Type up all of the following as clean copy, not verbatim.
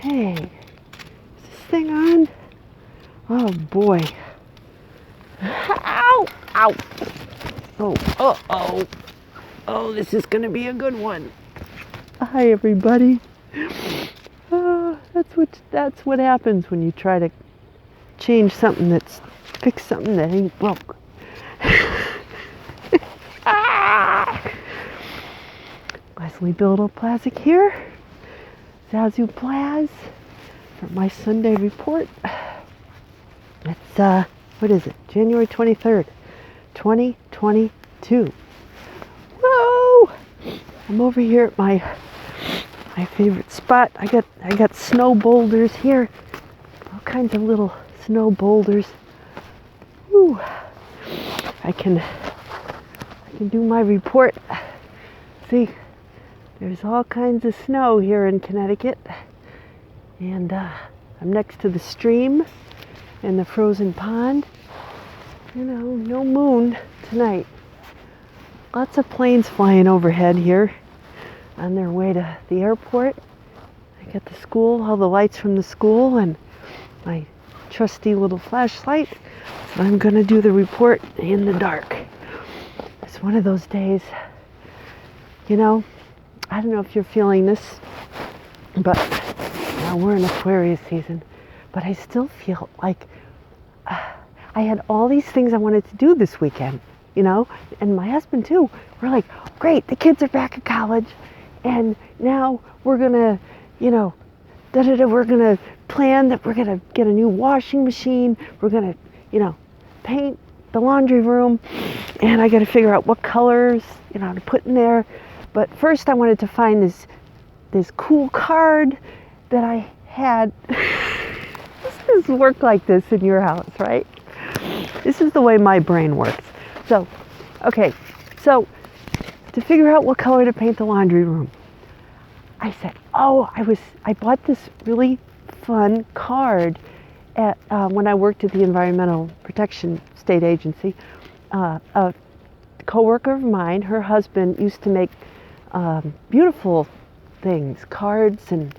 Hey, is this thing on? Oh boy. Ow! Ow! Oh, oh, this is gonna be a good one. Hi everybody. That's what happens when you try to fix something that ain't broke. Leslie Plazz here. Zazoo Plazz for my Sunday report. It's what is it? January 23rd, 2022. Whoa! I'm over here at my favorite spot. I got snow boulders here. All kinds of little snow boulders. Woo! I can do my report. See, there's all kinds of snow here in Connecticut, and I'm next to the stream and the frozen pond. You know, no moon tonight. Lots of planes flying overhead here on their way to the airport. I got the school, all the lights from the school, and my trusty little flashlight. So I'm going to do the report in the dark. It's one of those days, you know, I don't know if you're feeling this, but now we're in Aquarius season, but I still feel like I had all these things I wanted to do this weekend, you know, and my husband too. We're like, great, the kids are back at college, and now we're gonna, you know, we're gonna plan that we're gonna get a new washing machine. We're gonna, you know, paint the laundry room, and I gotta figure out what colors, you know, to put in there. But first I wanted to find this cool card that I had. This does work like this in your house, right? This is the way my brain works. So, okay, so to figure out what color to paint the laundry room, I said, I bought this really fun card at when I worked at the Environmental Protection State Agency. A coworker of mine, her husband used to make beautiful things, cards, and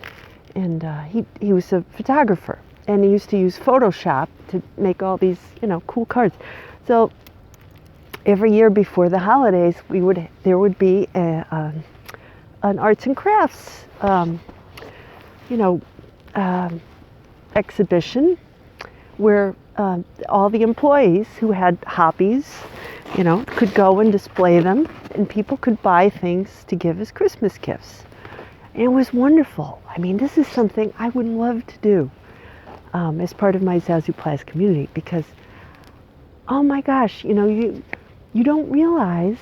he was a photographer, and he used to use Photoshop to make all these, you know, cool cards. So every year before the holidays, there would be an arts and crafts, exhibition where all the employees who had hobbies, you know, could go and display them, and people could buy things to give as Christmas gifts. And it was wonderful. I mean, this is something I would love to do as part of my Zazoo Plazz community, because, oh my gosh, you know, you don't realize,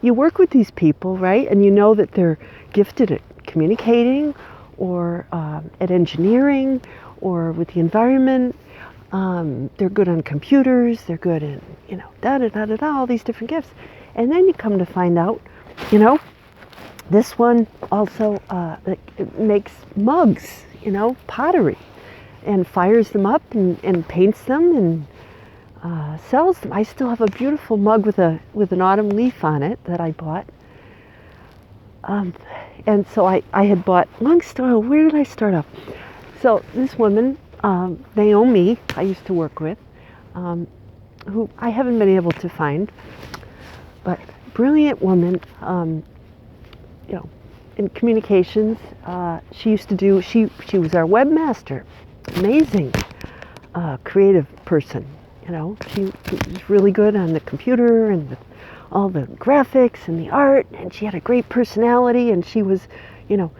you work with these people, right? And you know that they're gifted at communicating, or at engineering, or with the environment. They're good on computers, they're good in, you know, all these different gifts. And then you come to find out, you know, this one also it makes mugs, you know, pottery, and fires them up and paints them and sells them. I still have a beautiful mug with an autumn leaf on it that I bought. And so I had bought, long story, where did I start off? So this woman, Naomi, I used to work with, who I haven't been able to find, but brilliant woman, you know, in communications. She used to do, she was our webmaster, amazing, creative person, you know. She was really good on the computer and all the graphics and the art, and she had a great personality, and she was, you know,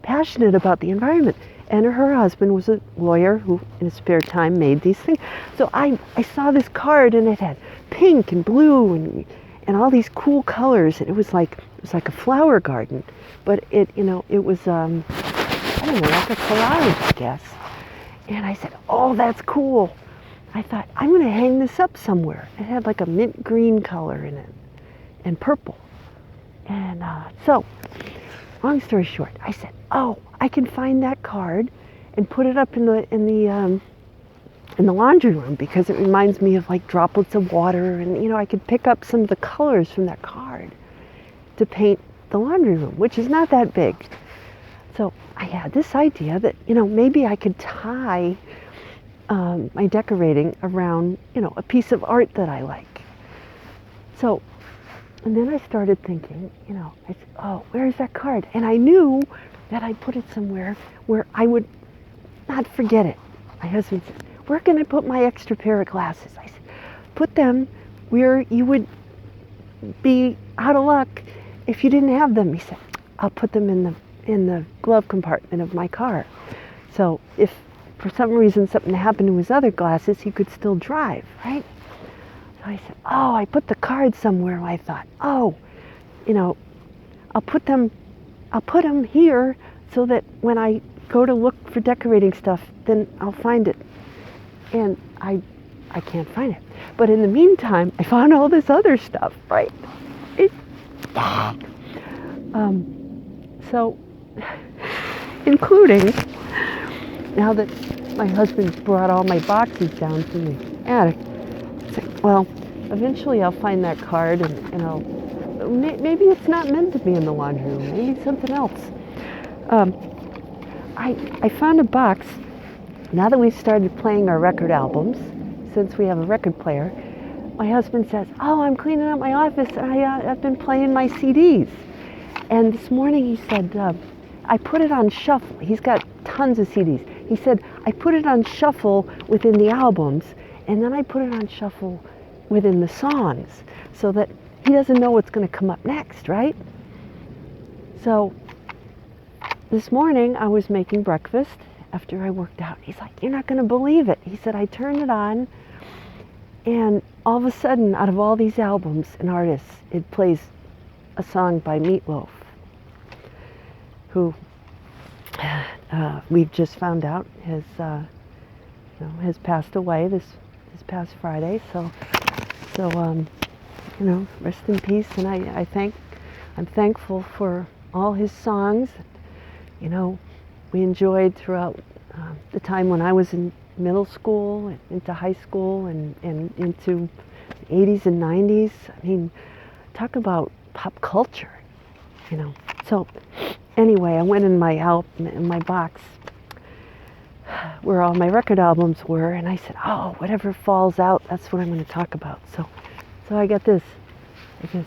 passionate about the environment. And her husband was a lawyer who, in his spare time, made these things. So I saw this card, and it had pink and blue and all these cool colors, and it was like a flower garden, but it, you know, it was I don't know, like a collage, I guess. And I said, oh, that's cool. I thought, I'm going to hang this up somewhere. It had like a mint green color in it, and purple. And so, long story short, I said, oh, I can find that card and put it up in the laundry room, because it reminds me of like droplets of water, and, you know, I could pick up some of the colors from that card to paint the laundry room, which is not that big. So I had this idea that, maybe I could tie my decorating around, a piece of art that I like. So, and then I started thinking, I said, oh, where's that card? And I knew that I put it somewhere where I would not forget it. My husband said, where can I put my extra pair of glasses? I said, put them where you would be out of luck if you didn't have them. He said, I'll put them in the glove compartment of my car. So if for some reason something happened to his other glasses, he could still drive, right? So I said, oh, I put the card somewhere. I thought, oh, I'll put them here so that when I go to look for decorating stuff, then I'll find it. And I can't find it. But in the meantime, I found all this other stuff, right? So, including, now that my husband's brought all my boxes down from the attic, it's like, well, eventually I'll find that card and I'll, maybe it's not meant to be in the laundry room, maybe something else. I found a box, now that we've started playing our record albums, since we have a record player, my husband says, oh, I'm cleaning up my office, I've been playing my CDs. And this morning he said, I put it on shuffle. He's got tons of CDs. He said, I put it on shuffle within the albums, and then I put it on shuffle within the songs, so that he doesn't know what's going to come up next, right? So this morning I was making breakfast after I worked out. He's like, you're not going to believe it. He said, I turned it on, and all of a sudden, out of all these albums and artists, it plays a song by Meatloaf, who we've just found out has passed away this past Friday. So rest in peace. And I'm thankful for all his songs. We enjoyed throughout the time when I was in middle school and into high school and into the 80s and 90s. I mean, talk about pop culture, So anyway, I went in my box where all my record albums were, and I said, oh, whatever falls out, that's what I'm going to talk about. So I got this. I guess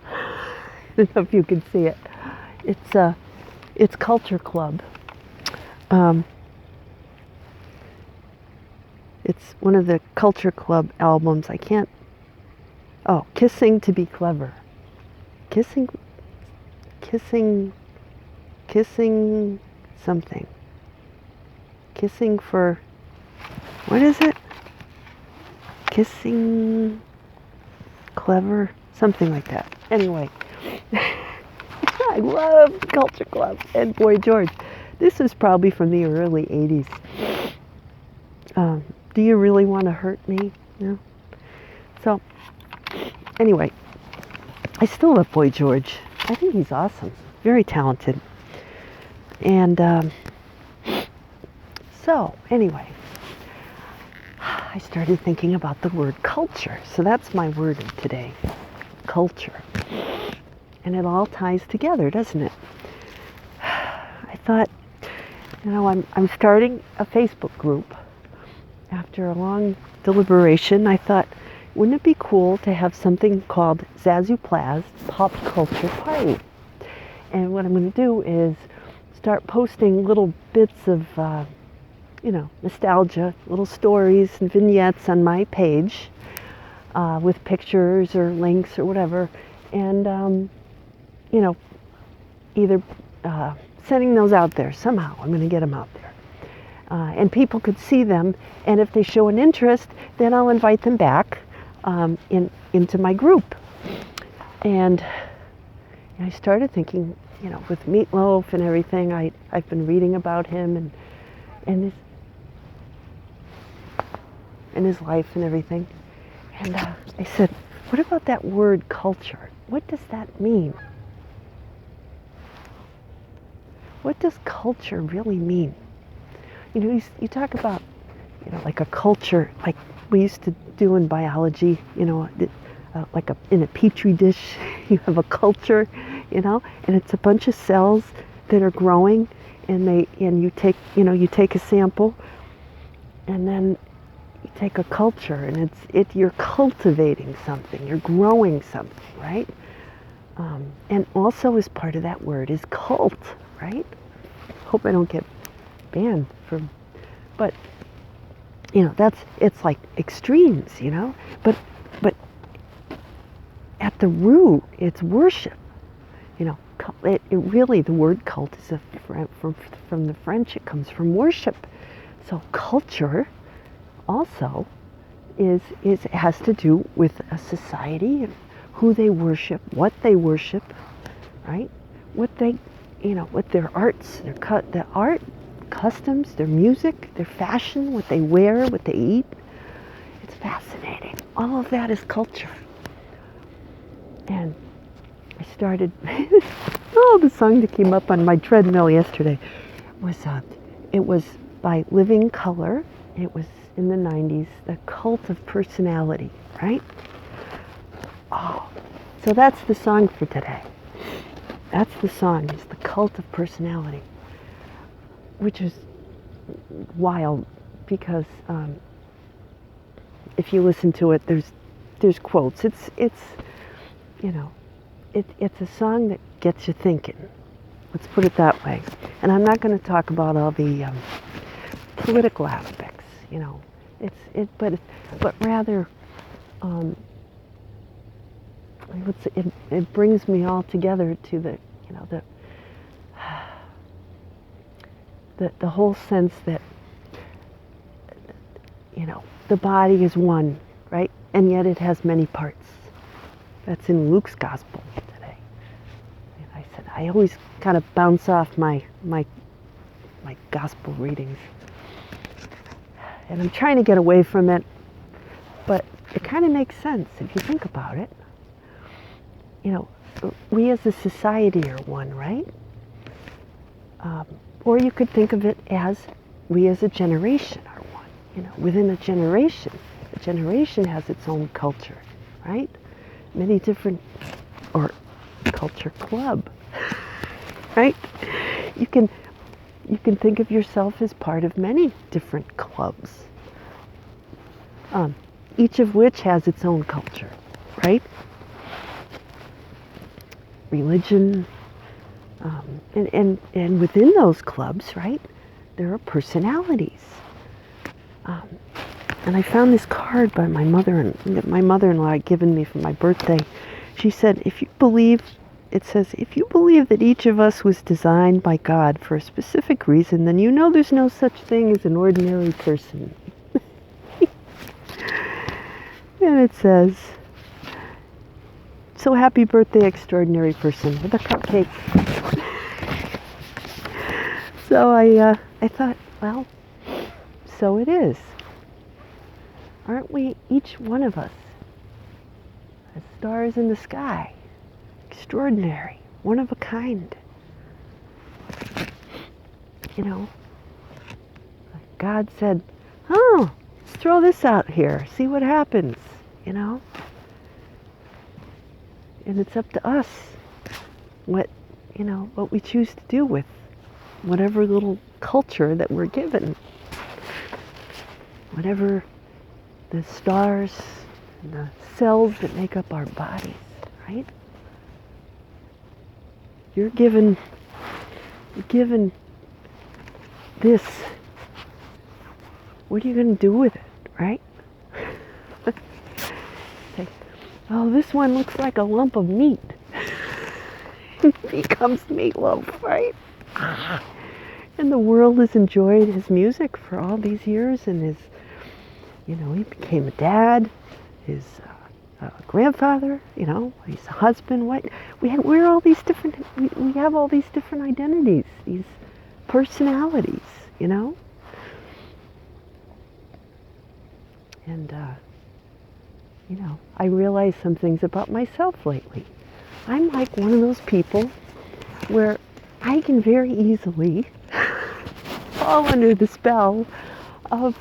I don't know if you can see it. It's Culture Club. It's one of the Culture Club albums. Kissing to be Clever. Kissing something. Kissing for, what is it? Kissing clever, something like that. Anyway, I love Culture Club and Boy George. This is probably from the early 80s. Do you really want to hurt me? No? So, anyway, I still love Boy George. I think he's awesome. Very talented. And so, anyway, I started thinking about the word culture. So that's my word of today. Culture. And it all ties together, doesn't it? I thought, I'm starting a Facebook group. After a long deliberation, I thought, wouldn't it be cool to have something called Zazoo Plazz Pop Culture Party? And what I'm going to do is start posting little bits of, nostalgia, little stories and vignettes on my page with pictures or links or whatever. And, either sending those out there somehow. I'm going to get them out there. And people could see them. And if they show an interest, then I'll invite them back into my group. And I started thinking, with Meatloaf and everything, I've been reading about him and his life and everything. And I said, what about that word culture? What does that mean? What does culture really mean? You talk about, like a culture, like we used to do in biology, like in a petri dish, you have a culture, and it's a bunch of cells that are growing, and you take a sample, and then you take a culture, and you're cultivating something, you're growing something, right? And also as part of that word is cult, right? Hope I don't get banned from, but it's like extremes, but at the root, it's worship. It really, the word cult is from the French. It comes from worship. So culture also has to do with a society and who they worship, what they worship, right? What their arts, their art, customs, their music, their fashion, what they wear, what they eat. It's fascinating. All of that is culture. And I started, the song that came up on my treadmill yesterday was, it was by Living Color. It was in the 90s, The Cult of Personality, right? Oh, so that's the song for today. That's the song, is The Cult of Personality, which is wild because if you listen to it, there's quotes. It's a song that gets you thinking. Let's put it that way. And I'm not going to talk about all the political aspects. But rather, it brings me all together to the whole sense that the body is one, right? And yet it has many parts. That's in Luke's gospel today. And I said, I always kind of bounce off my gospel readings. And I'm trying to get away from it, but it kind of makes sense if you think about it. We as a society are one, right? Or you could think of it as we as a generation are one. Within a generation has its own culture, right? Many different, or culture club, right? You can think of yourself as part of many different clubs, each of which has its own culture, right? Religion, and within those clubs, right, there are personalities. And I found this card by my mother-in-law had given me for my birthday. She said, if you believe that each of us was designed by God for a specific reason, then there's no such thing as an ordinary person. And it says, so happy birthday, extraordinary person, with a cupcake. So I thought, well, so it is. Aren't we, each one of us, as stars in the sky, extraordinary, one of a kind? God said, oh, let's throw this out here, see what happens, And it's up to us what we choose to do with whatever little culture that we're given. Whatever the stars and the cells that make up our bodies, right? You're given this. What are you going to do with it, right? Say, oh, this one looks like a lump of meat. It becomes Meatloaf, right? And the world has enjoyed his music for all these years, and his, he became a dad, his grandfather, he's a husband. We're all these different. We have all these different identities, these personalities, And I realized some things about myself lately. I'm like one of those people where I can very easily fall under the spell of,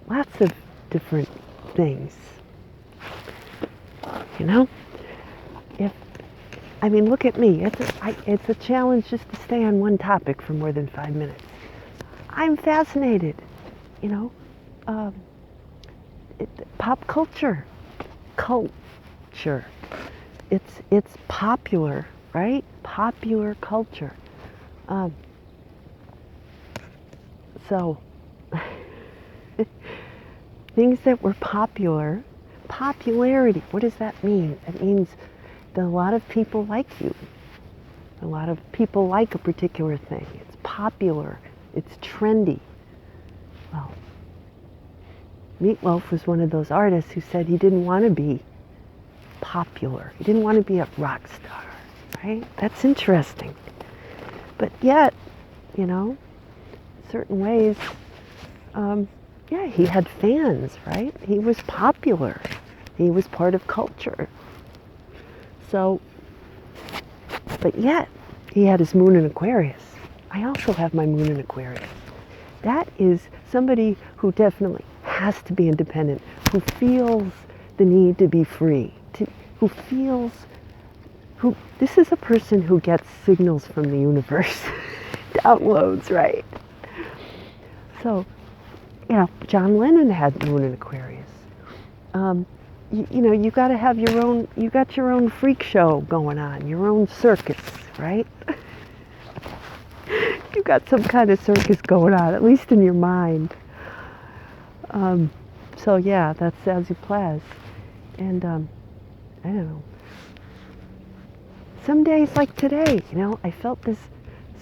lots of different things. I mean, look at me. It's a challenge just to stay on one topic for more than 5 minutes. I'm fascinated, you know. Pop culture. Culture. It's popular, right? Popular culture. So, things that were popular, popularity, what does that mean? It means that a lot of people like you. A lot of people like a particular thing. It's popular. It's trendy. Well, Meatloaf was one of those artists who said he didn't want to be popular. He didn't want to be a rock star, right? That's interesting. But yet, you know, certain ways, yeah, he had fans, right? He was popular. He was part of culture. So, but yet, he had his moon in Aquarius. I also have my moon in Aquarius. That is somebody who definitely has to be independent, who feels the need to be free, this is a person who gets signals from the universe, downloads, right? So, you know, John Lennon had moon in Aquarius. You know, you got to have you got your own freak show going on, your own circus, right? You got some kind of circus going on, at least in your mind. So yeah, that's Zazoo Plazz. And I don't know. Some days like today, you know, I felt this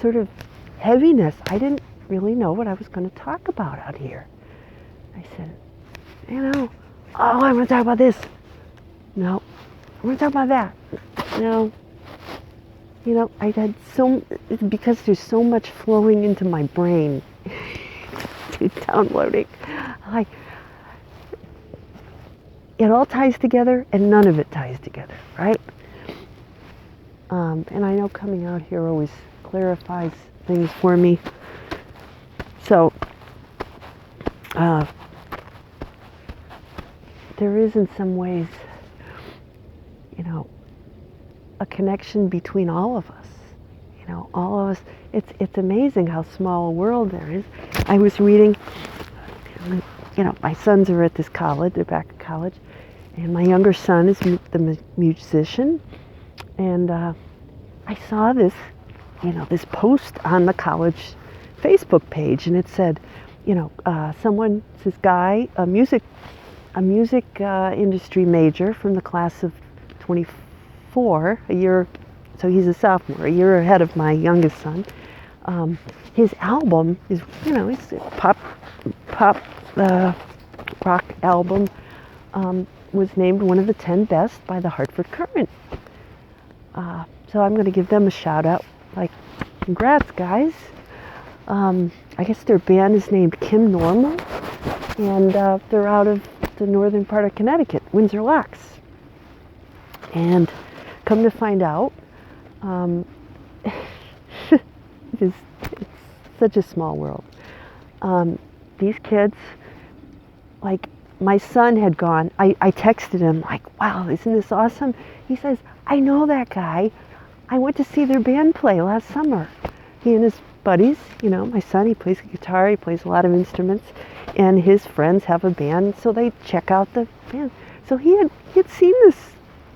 sort of heaviness. I didn't really know what I was going to talk about out here. I said, you know, oh, I want to talk about this. No, I want to talk about that. No. You know, I had because there's so much flowing into my brain, downloading. It all ties together and none of it ties together, right? And I know coming out here always clarifies things for me. So, there is in some ways, you know, a connection between all of us. You know, all of us, it's amazing how small a world there is. I was reading, you know, my sons are at this college, they're back at college, and my younger son is the musician, and I saw this, you know, this post on the college Facebook page, and it said, you know, this guy, a music industry major from the class of 24, a year, so he's a sophomore, a year ahead of my youngest son. His album is, you know, it's a pop rock album, was named one of the 10 best by the Hartford Courant. So I'm going to give them a shout out, like, congrats guys. I guess their band is named Kim Normal, and they're out of the northern part of Connecticut, Windsor Locks. And come to find out, it's such a small world. These kids, like, my son had gone, I texted him, like, wow, isn't this awesome? He says, I know that guy. I went to see their band play last summer. He and his buddies, you know, my son, he plays guitar, he plays a lot of instruments, and his friends have a band, so they check out the band. So he had seen this.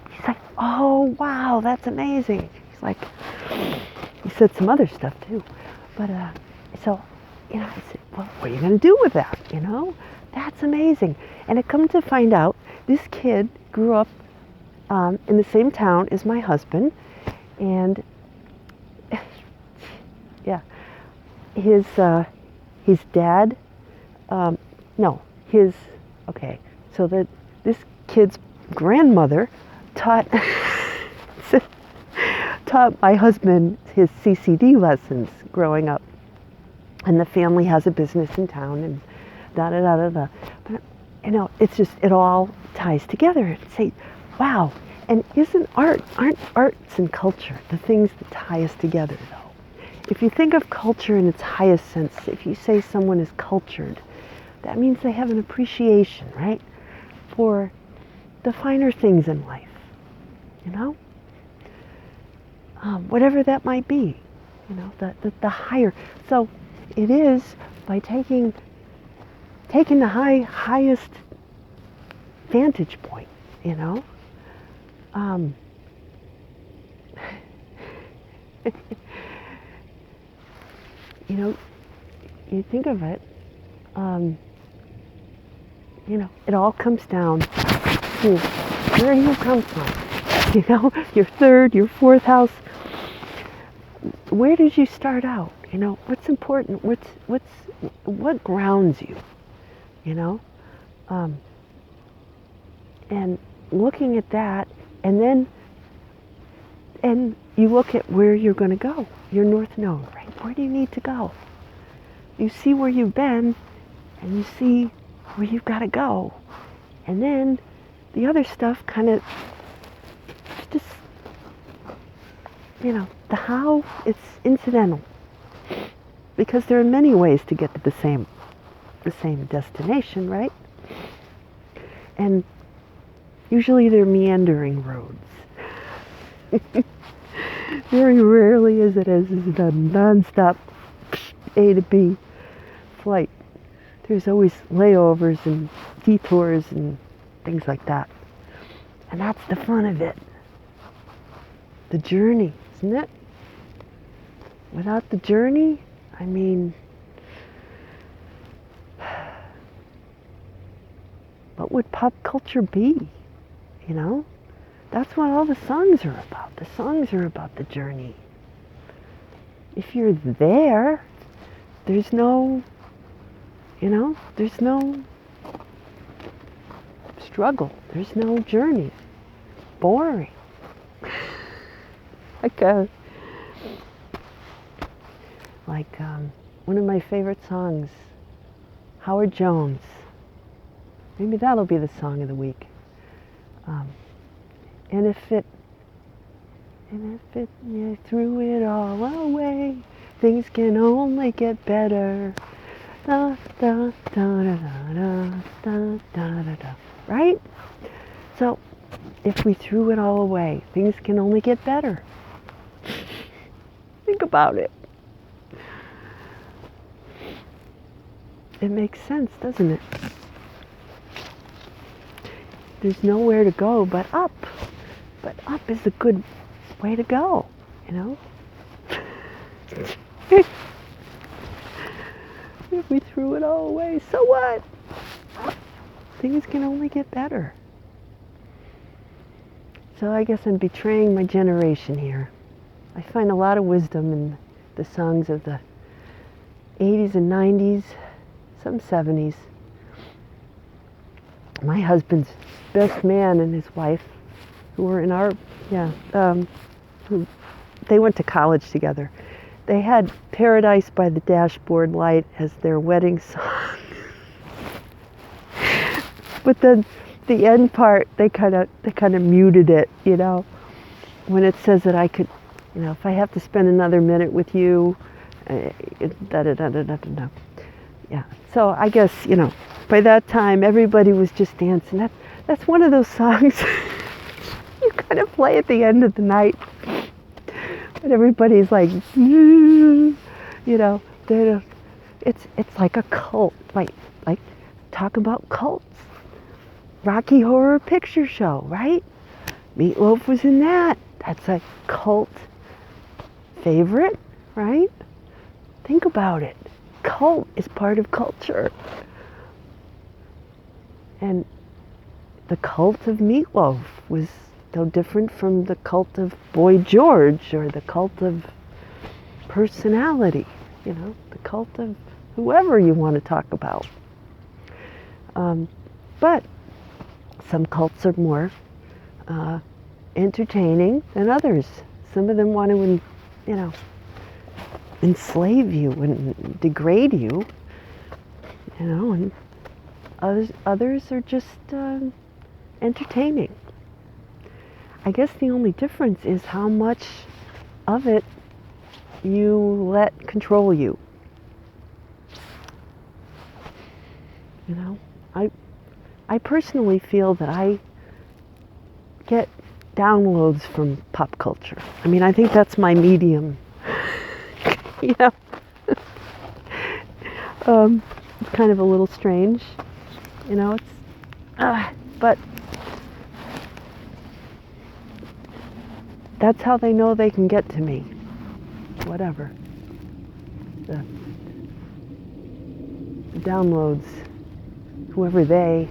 He's like, oh, wow, that's amazing. He's like, he said some other stuff too. But, so, you know, I said, well, what are you going to do with that, you know? That's amazing. And it come to find out, this kid grew up in the same town as my husband, and yeah, his dad, so this kid's grandmother taught my husband his CCD lessons growing up, and the family has a business in town, and da-da-da-da-da. But, you know, it's just, it all ties together. And say, wow, and aren't arts and culture the things that tie us together, though? If you think of culture in its highest sense, if you say someone is cultured, that means they have an appreciation, right, for the finer things in life, you know? whatever that might be, the higher. So it is by taking the highest vantage point, Um, you think of it, it all comes down to where you come from. Your third, your fourth house. Where did you start out? What's important? What grounds you? And looking at that, and you look at where you're going to go. Your north node, right? Where do you need to go? You see where you've been, and you see where you've got to go. And then the other stuff kind of just, the how, it's incidental. Because there are many ways to get to the same destination, right? And usually they're meandering roads. Very rarely is it a non-stop A to B flight. There's always layovers and detours and things like that. And that's the fun of it. The journey, isn't it? Without the journey, what would pop culture be? That's what all the songs are about. The songs are about the journey. If you're there, there's no struggle. There's no journey. Boring. Like one of my favorite songs, Howard Jones. Maybe that'll be the song of the week. And if it you threw it all away, things can only get better. Da, da, da, da, da, da, da, da, da. Right? So, if we threw it all away, things can only get better. Think about it. It makes sense, doesn't it? There's nowhere to go but up. But up is a good way to go, If we threw it all away, so what? Things can only get better. So I guess I'm betraying my generation here. I find a lot of wisdom in the songs of the 80s and 90s, some 70s. My husband's best man and his wife, who were in our, they went to college together. They had Paradise by the Dashboard Light as their wedding song. But then the end part, they kind of muted it, when it says that I could, if I have to spend another minute with you, Yeah. So I guess, by that time everybody was just dancing. That's one of those songs you kind of play at the end of the night. But everybody's like, it's like a cult. Like talk about cults. Rocky Horror Picture Show, right? Meatloaf was in that. That's a cult favorite, right? Think about it. Cult is part of culture. And the cult of Meatloaf was no different from the cult of Boy George or the cult of personality, the cult of whoever you want to talk about. But some cults are more entertaining than others. Some of them want to, enslave you and degrade you, and others are just entertaining. I guess the only difference is how much of it you let control you. I personally feel that I get downloads from pop culture. I mean, I think that's my medium. You know, it's kind of a little strange. You know, but that's how they know they can get to me. Whatever. The downloads, whoever they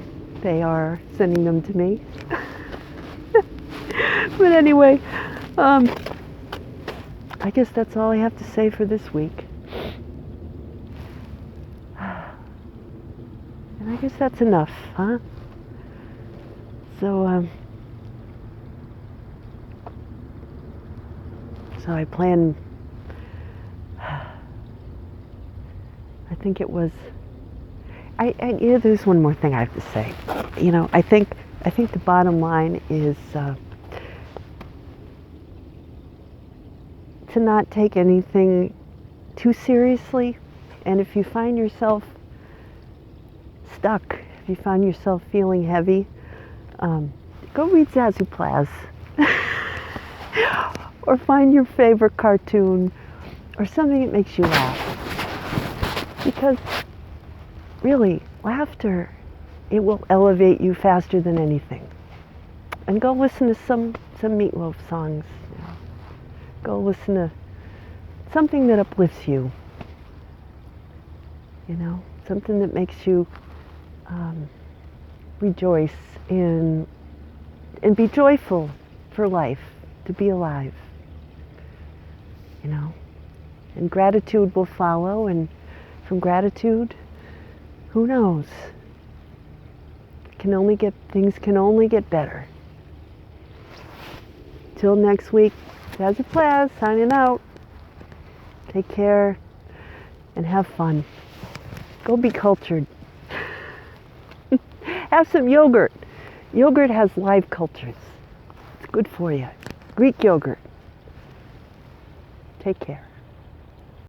are sending them to me. But anyway, I guess that's all I have to say for this week. And I guess that's enough, huh? So I plan, I think it was, yeah, there's one more thing I have to say. You know, I think the bottom line is to not take anything too seriously. And if you find yourself stuck, if you find yourself feeling heavy, go read Zazoo Plazz. Or find your favorite cartoon or something that makes you laugh. Because really, laughter, it will elevate you faster than anything. And go listen to some Meatloaf songs. You know. Go listen to something that uplifts you. You know, something that makes you rejoice and be joyful for life, to be alive. You know, and gratitude will follow, and from gratitude, who knows? Things can only get better. Till next week, Zazoo Plazz signing out. Take care and have fun. Go be cultured. Have some yogurt. Yogurt has live cultures. It's good for you. Greek yogurt. Take care.